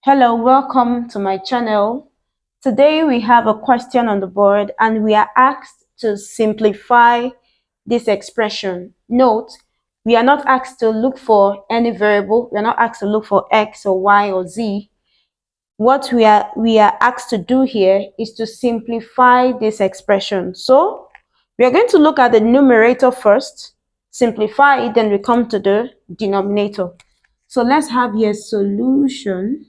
Hello, welcome to my channel. Today we have a question on the board and we are asked to simplify this expression. Note, we are not asked to look for any variable. We are not asked to look for x or y or z. What we are asked to do here is to simplify this expression. So we are going to look at the numerator first, simplify it, then we come to the denominator. So let's have here solution.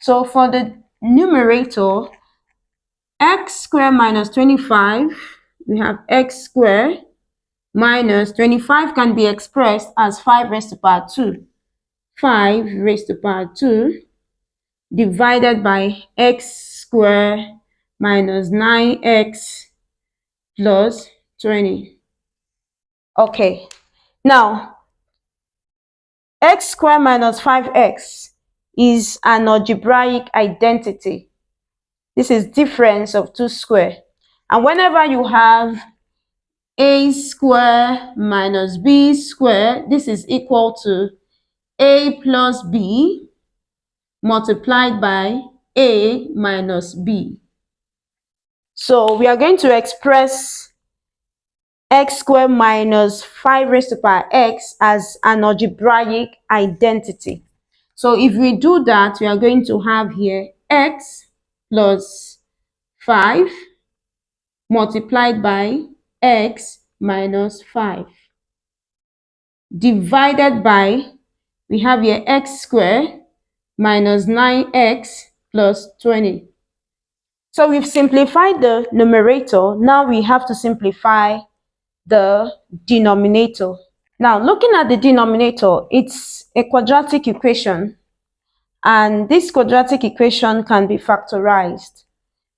So for the numerator, x squared minus 25, we have x squared minus 25 can be expressed as 5 raised to power 2. 5 raised to power 2 divided by x squared minus 9x plus 20. Okay, now x squared minus 5x is an algebraic identity. This is difference of 2 square. And whenever you have a square minus b square, this is equal to a plus b multiplied by a minus b. So we are going to express x squared minus 5 raised to power x as an algebraic identity. So if we do that, we are going to have here x plus 5 multiplied by x minus 5 divided by, we have here x squared minus 9x plus 20. So we've simplified the numerator. Now we have to simplify the denominator. Now looking at the denominator, it's a quadratic equation, and this quadratic equation can be factorized.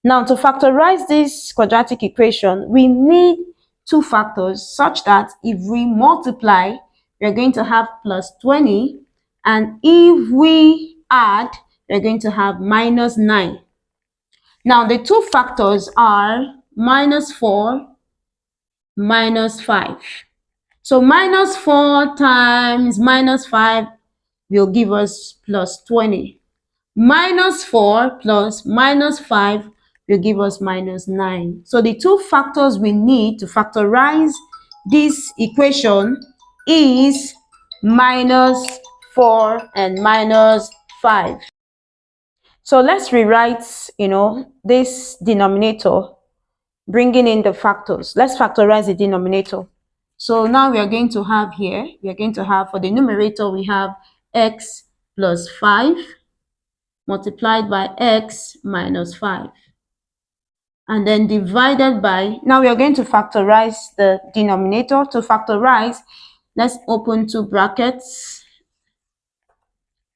Now, to factorize this quadratic equation, we need two factors such that if we multiply, we're going to have plus 20, and if we add, we're going to have minus 9. Now, the two factors are minus 4, minus 5. So, minus 4 times minus 5 will give us plus 20. Minus 4 plus minus 5 will give us minus 9. So the two factors we need to factorize this equation is minus 4 and minus 5. So let's rewrite, this denominator, bringing in the factors. Let's factorize the denominator. So now we are going to have here, for the numerator, we have x plus 5 multiplied by x minus 5. And then divided by, now we are going to factorize the denominator. To factorize, let's open two brackets.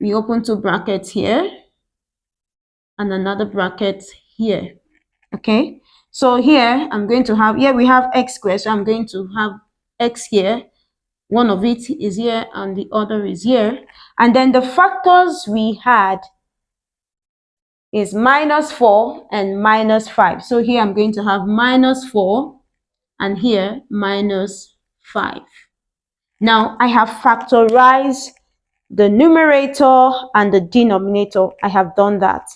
We open two brackets here and another bracket here. Okay, so here I'm going to have, here we have x squared, so I'm going to have x here. One of it is here and the other is here. And then the factors we had is minus 4 and minus 5. So here I'm going to have minus 4 and here minus 5. Now I have factorized the numerator and the denominator. I have done that.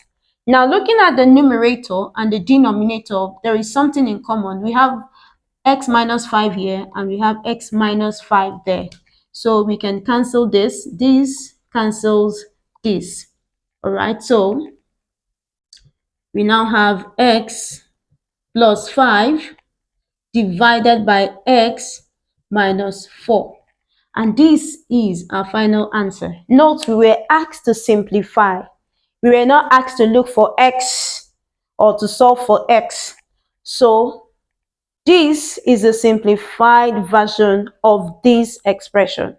Now looking at the numerator and the denominator, there is something in common. We have x minus 5 here and we have x minus 5 there. So we can cancel this. This cancels this. All right, so we now have x plus 5 divided by x minus 4. And this is our final answer. Note, we were asked to simplify. We were not asked to look for x or to solve for x. So this is a simplified version of this expression.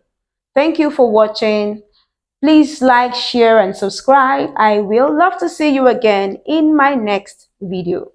Thank you for watching. Please like, share, and subscribe. I will love to see you again in my next video.